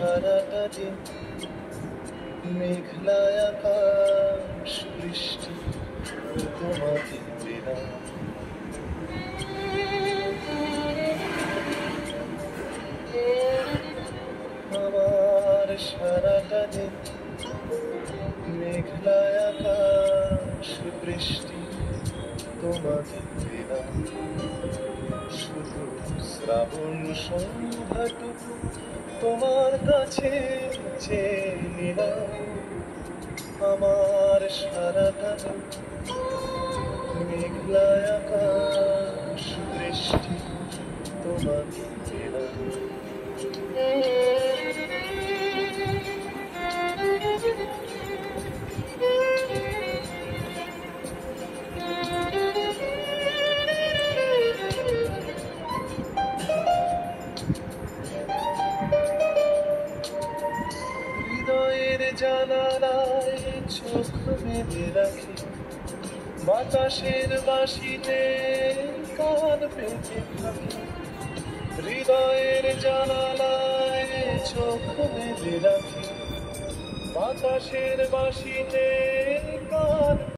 সারাটা দিন মেঘলা আকাশ বৃষ্টি তোমাকে বিনা আমার সারাটা দিন মেঘলা আকাশ বৃষ্টি তোমাকে বিনা শুধু শ্রাবণ সন্ধ্যাটুকু তোমার কাছে চেয়ে নিলাম আমার সারাটা দিন মেঘলা আকাশ বৃষ্টি তোমাকে বিনা হৃদয়ের জানালায় চোখ বেঁধে রাখি বাতাসের বাঁশিতে কান পেতে থাকি হৃদয়ের জানালায় চোখ বেঁধে রাখি বাতাসের বাঁশিতে কান